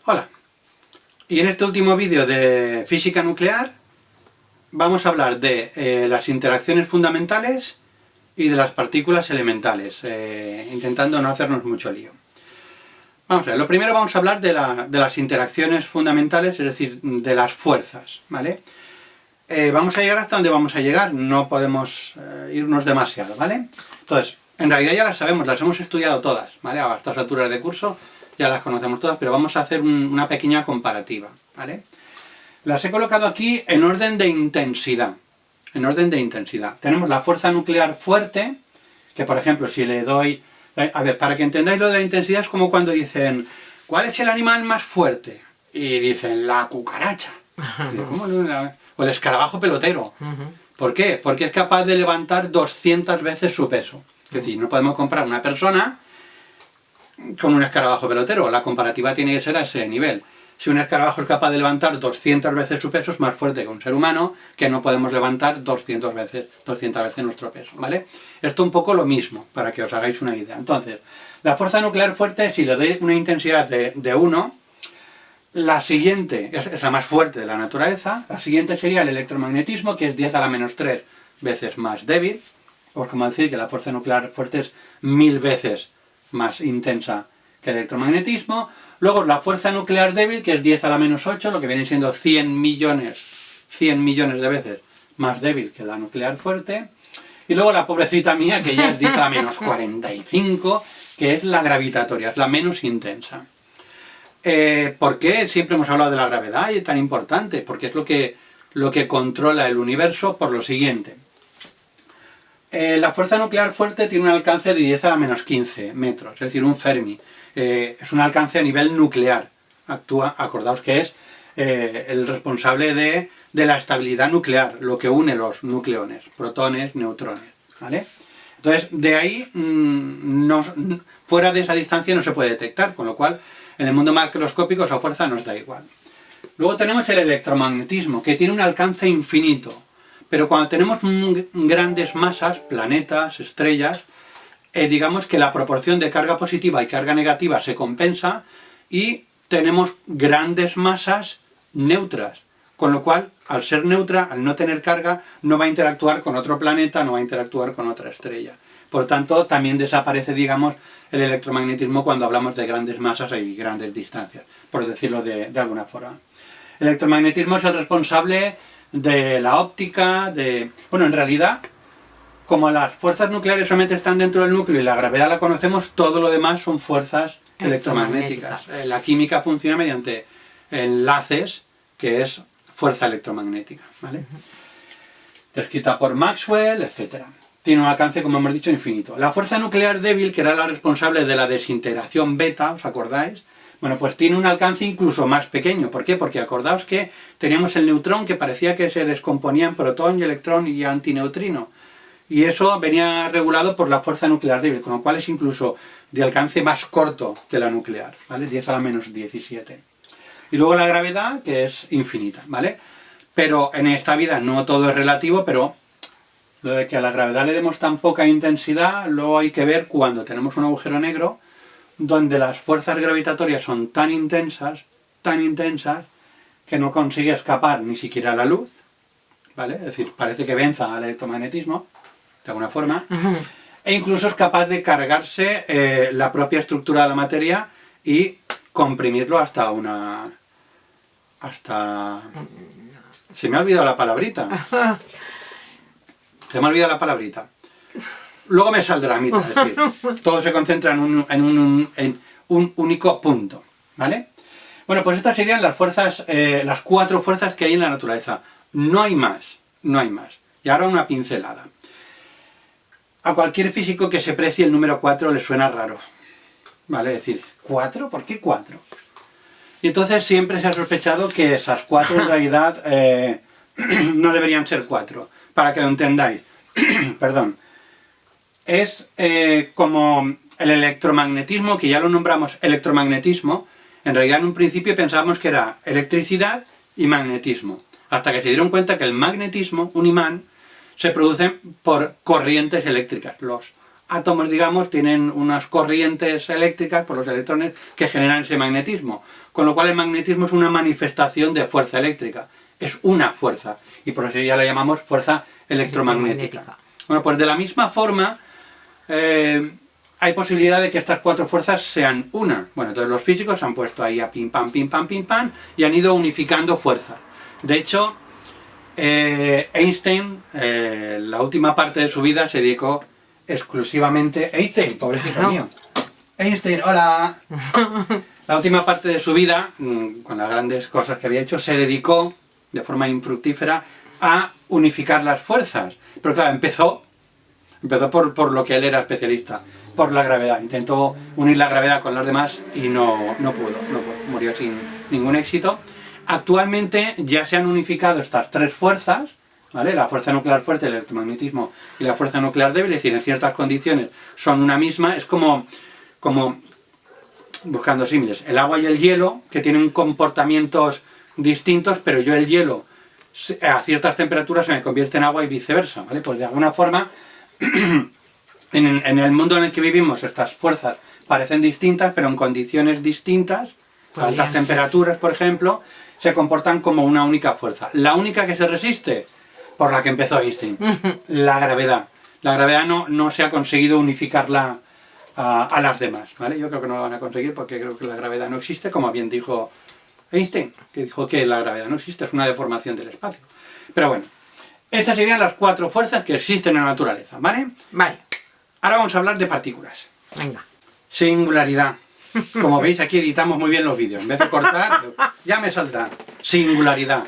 Hola, y en este último vídeo de física nuclear vamos a hablar de las interacciones fundamentales y de las partículas elementales, intentando no hacernos mucho lío. Vamos a ver, lo primero vamos a hablar de las interacciones fundamentales, es decir, de las fuerzas, ¿vale? Vamos a llegar hasta donde vamos a llegar, no podemos irnos demasiado, ¿vale? Entonces, en realidad ya las sabemos, las hemos estudiado todas, ¿vale? A estas alturas de curso ya las conocemos todas, pero vamos a hacer una pequeña comparativa, ¿vale? Las he colocado aquí en orden de intensidad. En orden de intensidad. Tenemos la fuerza nuclear fuerte, que por ejemplo, si le doy... A ver, para que entendáis lo de la intensidad, es como cuando dicen, ¿cuál es el animal más fuerte? Y dicen, la cucaracha. O el escarabajo pelotero. ¿Por qué? Porque es capaz de levantar 200 veces su peso. Es decir, no podemos comprar una persona con un escarabajo pelotero. La comparativa tiene que ser a ese nivel. Si un escarabajo es capaz de levantar 200 veces su peso, es más fuerte que un ser humano, que no podemos levantar 200 veces nuestro peso, ¿vale? Esto es un poco lo mismo, para que os hagáis una idea. Entonces, la fuerza nuclear fuerte, si le doy una intensidad de 1, la siguiente es la más fuerte de la naturaleza, la siguiente sería el electromagnetismo, que es 10 a la menos 3 veces más débil, o como decir que la fuerza nuclear fuerte es 1000 veces más intensa que el electromagnetismo. Luego la fuerza nuclear débil, que es 10 a la menos 8, lo que viene siendo 100 millones de veces más débil que la nuclear fuerte. Y luego la pobrecita mía, que ya es 10 a la menos 45, que es la gravitatoria, es la menos intensa. ¿Por qué siempre hemos hablado de la gravedad y es tan importante? Porque es lo que controla el universo por lo siguiente. La fuerza nuclear fuerte tiene un alcance de 10 a la menos 15 metros, es decir, un Fermi. Es un alcance a nivel nuclear. Acordaos que es el responsable de la estabilidad nuclear, lo que une los nucleones, protones, neutrones, ¿vale? Entonces, de ahí, fuera de esa distancia no se puede detectar, con lo cual, en el mundo macroscópico esa fuerza nos da igual. Luego tenemos el electromagnetismo, que tiene un alcance infinito, pero cuando tenemos grandes masas, planetas, estrellas, digamos que la proporción de carga positiva y carga negativa se compensa y tenemos grandes masas neutras, con lo cual, al ser neutra, al no tener carga, no va a interactuar con otro planeta, no va a interactuar con otra estrella. Por tanto, también desaparece, digamos, el electromagnetismo cuando hablamos de grandes masas y grandes distancias, por decirlo de alguna forma. El electromagnetismo es el responsable de la óptica, bueno, en realidad, como las fuerzas nucleares solamente están dentro del núcleo y la gravedad la conocemos, todo lo demás son fuerzas electromagnéticas. La química funciona mediante enlaces, que es fuerza electromagnética, ¿vale? Descrita por Maxwell, etc. Tiene un alcance, como hemos dicho, infinito. La fuerza nuclear débil, que era la responsable de la desintegración beta, ¿os acordáis? Bueno, pues tiene un alcance incluso más pequeño. ¿Por qué? Porque acordaos que teníamos el neutrón que parecía que se descomponía en protón y electrón y antineutrino. Y eso venía regulado por la fuerza nuclear débil, con lo cual es incluso de alcance más corto que la nuclear, ¿vale? 10 a la menos 17. Y luego la gravedad, que es infinita, ¿vale? Pero en esta vida no todo es relativo, pero lo de que a la gravedad le demos tan poca intensidad, luego hay que ver cuando tenemos un agujero negro, donde las fuerzas gravitatorias son tan intensas, que no consigue escapar ni siquiera la luz, ¿vale? Es decir, parece que venza al electromagnetismo, de alguna forma, e incluso es capaz de cargarse la propia estructura de la materia y comprimirlo hasta Se me ha olvidado la palabrita. Luego me saldrá, mira, es decir, todo se concentra en un único punto, ¿vale? Bueno, pues estas serían las fuerzas, las 4 fuerzas que hay en la naturaleza. No hay más. Y ahora una pincelada. A cualquier físico que se precie el número 4 le suena raro, ¿vale? Es decir, ¿4? ¿Por qué 4? Y entonces siempre se ha sospechado que esas 4 en realidad no deberían ser 4. Para que lo entendáis, perdón. Es como el electromagnetismo, que ya lo nombramos electromagnetismo. En realidad en un principio pensábamos que era electricidad y magnetismo, hasta que se dieron cuenta que el magnetismo, un imán, se produce por corrientes eléctricas, los átomos, digamos, tienen unas corrientes eléctricas por los electrones que generan ese magnetismo. Con lo cual el magnetismo es una manifestación de fuerza eléctrica. Es una fuerza. Y por eso ya la llamamos fuerza electromagnética. Bueno, pues de la misma forma hay posibilidad de que estas cuatro fuerzas sean una. Bueno, entonces los físicos han puesto ahí a pim pam, pim pam, pim pam y han ido unificando fuerzas. De hecho, Einstein, la última parte de su vida se dedicó exclusivamente... Einstein, pobrecito mío. Einstein, hola. La última parte de su vida, con las grandes cosas que había hecho, se dedicó de forma infructífera a unificar las fuerzas. Pero claro, empezó por lo que él era especialista, por la gravedad. Intentó unir la gravedad con las demás y no pudo. Murió sin ningún éxito. Actualmente ya se han unificado estas tres fuerzas, ¿vale? La fuerza nuclear fuerte, el electromagnetismo y la fuerza nuclear débil, es decir, en ciertas condiciones son una misma. Es como buscando símiles, el agua y el hielo, que tienen comportamientos distintos, pero yo el hielo a ciertas temperaturas se me convierte en agua y viceversa, ¿vale? Pues de alguna forma en el mundo en el que vivimos estas fuerzas parecen distintas, pero en condiciones distintas, a altas temperaturas, por ejemplo, se comportan como una única fuerza. La única que se resiste, por la que empezó Einstein, la gravedad. La gravedad no se ha conseguido unificarla a las demás, ¿vale? Yo creo que no lo van a conseguir porque creo que la gravedad no existe, como bien dijo Einstein, que dijo que la gravedad no existe, es una deformación del espacio. Pero bueno, estas serían las cuatro fuerzas que existen en la naturaleza, ¿vale? Vale. Ahora vamos a hablar de partículas. Venga. Singularidad. Como veis, aquí editamos muy bien los vídeos. En vez de cortar, ya me saldrá. Singularidad.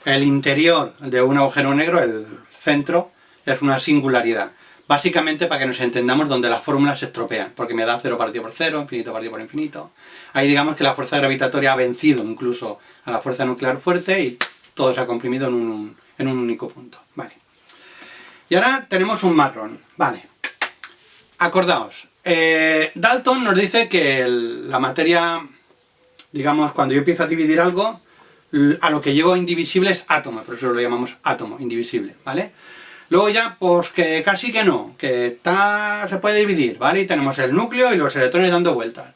El interior de un agujero negro, el centro, es una singularidad. Básicamente para que nos entendamos donde las fórmulas se estropean, porque me da 0 partido por 0, infinito partido por infinito. Ahí digamos que la fuerza gravitatoria ha vencido incluso a la fuerza nuclear fuerte y todo se ha comprimido en un único punto. Vale. Y ahora tenemos un marrón. Vale. Acordaos. Dalton nos dice que la materia, digamos, cuando yo empiezo a dividir algo, a lo que llego indivisible es átomo, por eso lo llamamos átomo, indivisible, ¿vale? Luego ya, pues que casi que no, que se puede dividir, ¿vale? Y tenemos el núcleo y los electrones dando vueltas.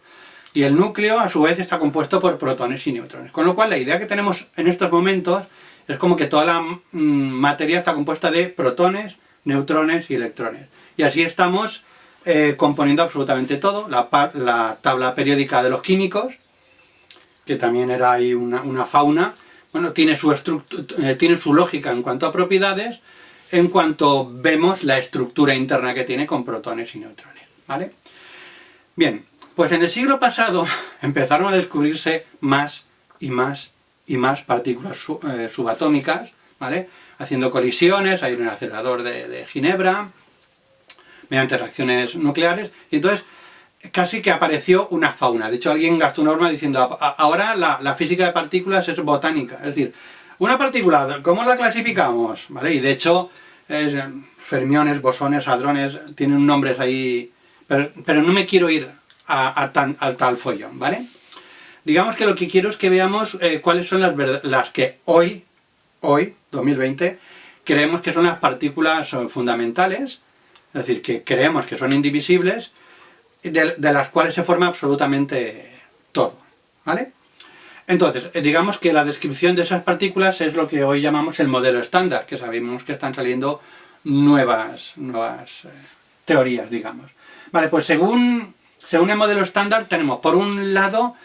Y el núcleo, a su vez, está compuesto por protones y neutrones. Con lo cual, la idea que tenemos en estos momentos es como que toda la materia está compuesta de protones, neutrones y electrones. Y así estamos componiendo absolutamente todo. La tabla periódica de los químicos, que también era ahí una fauna, bueno, tiene su lógica en cuanto a propiedades, en cuanto vemos la estructura interna que tiene con protones y neutrones, ¿vale? Bien, pues en el siglo pasado empezaron a descubrirse más y más y más partículas subatómicas, ¿vale? Haciendo colisiones, hay un acelerador de Ginebra, mediante reacciones nucleares, y entonces casi que apareció una fauna. De hecho, alguien gastó una norma diciendo, ahora la física de partículas es botánica, es decir, una partícula, ¿cómo la clasificamos? ¿Vale? Y de hecho, fermiones, bosones, hadrones, tienen nombres ahí, pero no me quiero ir al tal follón, ¿vale? Digamos que lo que quiero es que veamos cuáles son las que hoy, 2020, creemos que son las partículas fundamentales, es decir, que creemos que son indivisibles, de las cuales se forma absolutamente todo, ¿vale? Entonces, digamos que la descripción de esas partículas es lo que hoy llamamos el modelo estándar, que sabemos que están saliendo nuevas teorías, digamos. Vale, pues según el modelo estándar tenemos, por un lado,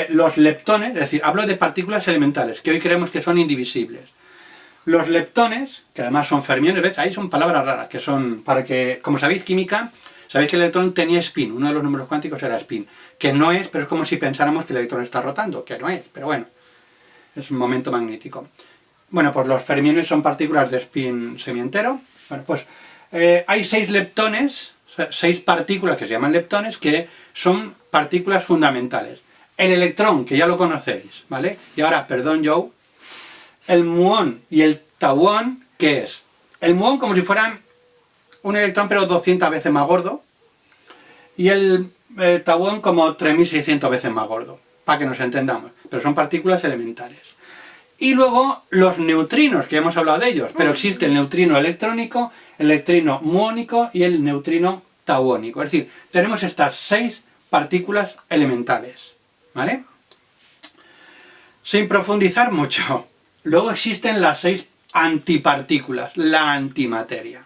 los leptones, es decir, hablo de partículas elementales, que hoy creemos que son indivisibles. Los leptones, que además son fermiones, ¿ves? Ahí son palabras raras, que son, para que, como sabéis química, sabéis que el electrón tenía spin, uno de los números cuánticos era spin, que no es, pero es como si pensáramos que el electrón está rotando, que no es, pero bueno, es un momento magnético. Bueno, pues los fermiones son partículas de spin semientero. Bueno, pues hay 6 leptones, 6 partículas que se llaman leptones, que son partículas fundamentales. El electrón, que ya lo conocéis, ¿vale? Y ahora, perdón Joe, el muón y el tauón, ¿qué es? El muón como si fueran un electrón pero 200 veces más gordo, y el tauón como 3600 veces más gordo, para que nos entendamos, pero son partículas elementales. Y luego los neutrinos, que hemos hablado de ellos, pero existe el neutrino electrónico, el neutrino muónico y el neutrino tauónico. Es decir, tenemos estas 6 partículas elementales, ¿vale? Sin profundizar mucho. Luego existen las 6 antipartículas, la antimateria.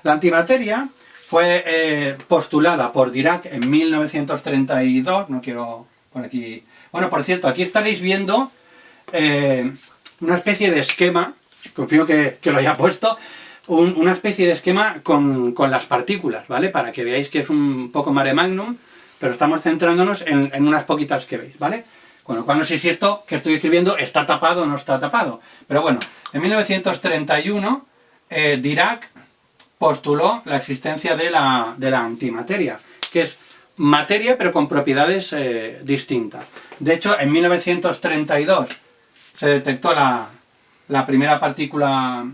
La antimateria fue postulada por Dirac en 1932, no quiero por aquí... Bueno, por cierto, aquí estaréis viendo una especie de esquema, confío que lo haya puesto, una especie de esquema con las partículas, ¿vale? Para que veáis que es un poco mare magnum, pero estamos centrándonos en unas poquitas que veis, ¿vale? Con lo cual no sé si esto que estoy escribiendo está tapado o no está tapado. Pero bueno, en 1931 Dirac postuló la existencia de la antimateria, que es materia pero con propiedades distintas. De hecho, en 1932 se detectó la primera partícula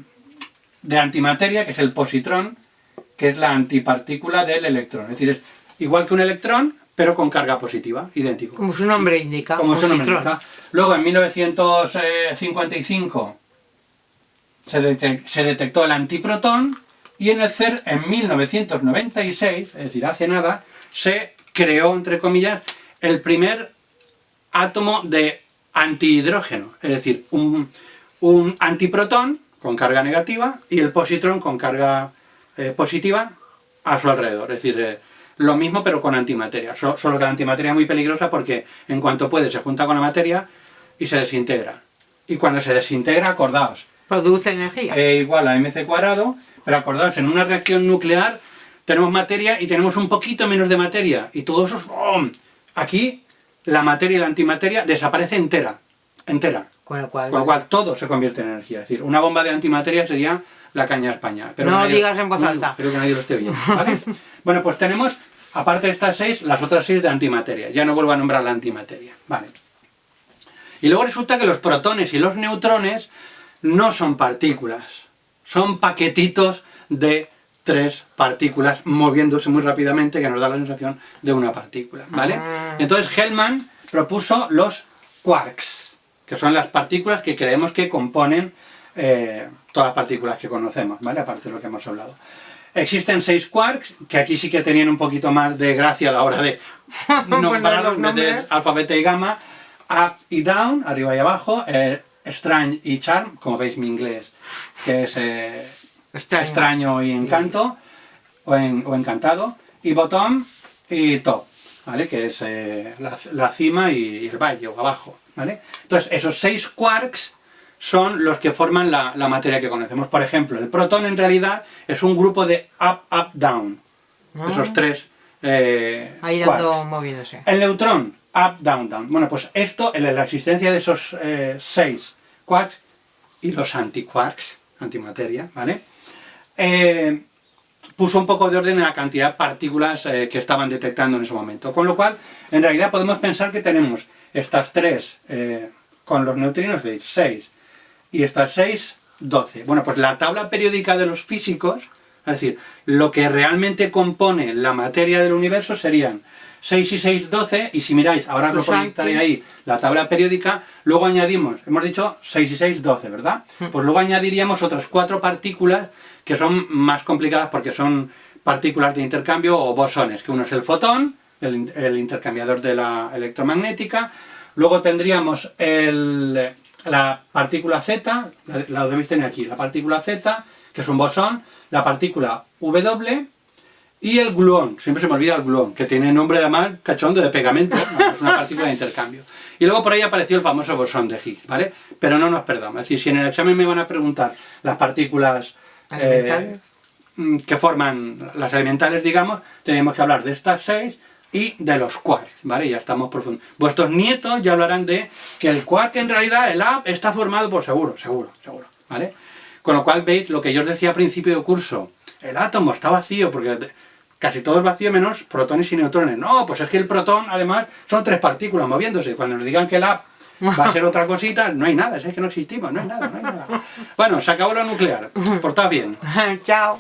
de antimateria, que es el positrón, que es la antipartícula del electrón. Es decir, es igual que un electrón, pero con carga positiva, idéntico. Como su nombre indica, como su nombre positrón. indica. Luego, en 1955 se detectó el antiprotón, y en el CERN, en 1996, es decir, hace nada, se creó, entre comillas, el primer átomo de antihidrógeno, es decir, un antiprotón con carga negativa y el positrón con carga positiva a su alrededor. Es decir, lo mismo pero con antimateria. Solo que la antimateria es muy peligrosa porque en cuanto puede se junta con la materia y se desintegra. Y cuando se desintegra, acordaos, Produce energía. E igual a mc², pero acordaos, en una reacción nuclear tenemos materia y tenemos un poquito menos de materia. Y todo eso es... ¡bum! Aquí la materia y la antimateria desaparece entera. Con lo cual Todo se convierte en energía. Es decir, una bomba de antimateria sería la caña de España. Pero no lo digas en voz alta. Espero que nadie lo esté oyendo, ¿vale? Bueno, pues tenemos, aparte de estas 6, las otras 6 de antimateria. Ya no vuelvo a nombrar la antimateria, ¿vale? Y luego resulta que los protones y los neutrones no son partículas. Son paquetitos de 3 partículas moviéndose muy rápidamente, que nos da la sensación de una partícula, ¿vale? Entonces Hellman propuso los quarks, que son las partículas que creemos que componen todas las partículas que conocemos, ¿vale? Aparte de lo que hemos hablado. Existen 6 quarks, que aquí sí que tenían un poquito más de gracia a la hora de nombrarlos, en vez de alfa, beta y gamma, up y down, arriba y abajo, strange y charm, como veis mi inglés, que es extraño y encanto, o encantado, y bottom y top, ¿vale? Que es la cima y el valle, o abajo, ¿vale? Entonces, esos 6 quarks son los que forman la materia que conocemos. Por ejemplo, el protón en realidad es un grupo de up, up, down, esos 3 ahí quarks. dando, moviéndose. El neutrón, up, down, down. Bueno, pues esto, la existencia de esos 6 quarks y los antiquarks, antimateria, ¿vale? Puso un poco de orden en la cantidad de partículas que estaban detectando en ese momento. Con lo cual, en realidad podemos pensar que tenemos estas 3 con los neutrinos de 6 y estas 6, 12. Bueno, pues la tabla periódica de los físicos, es decir, lo que realmente compone la materia del universo serían 6 y 6, 12, y si miráis, ahora os lo proyectaré ahí, la tabla periódica, luego añadimos, hemos dicho 6 y 6, 12, ¿verdad? Pues luego añadiríamos otras 4 partículas que son más complicadas porque son partículas de intercambio o bosones, que uno es el fotón, el intercambiador de la electromagnética, luego tendríamos la partícula Z, la debéis tener aquí, la partícula Z, que es un bosón, la partícula W, y el gluón, siempre se me olvida el gluón, que tiene nombre además cachondo de pegamento, no, es una partícula de intercambio. Y luego por ahí apareció el famoso bosón de Higgs, ¿vale? Pero no nos perdamos, es decir, si en el examen me van a preguntar las partículas que forman las elementales, digamos, tenemos que hablar de estas 6 y de los quarks, ¿vale? Ya estamos profundos. Vuestros nietos ya hablarán de que el quark en realidad, el up, está formado por seguro, ¿vale? Con lo cual veis lo que yo os decía a principio de curso, el átomo está vacío porque casi todo es vacío menos protones y neutrones. No, pues es que el protón además son 3 partículas moviéndose. Cuando nos digan que el up va a ser otra cosita, no hay nada, es que no existimos, no hay nada. Bueno, se acabó lo nuclear. Portaos bien. Chao.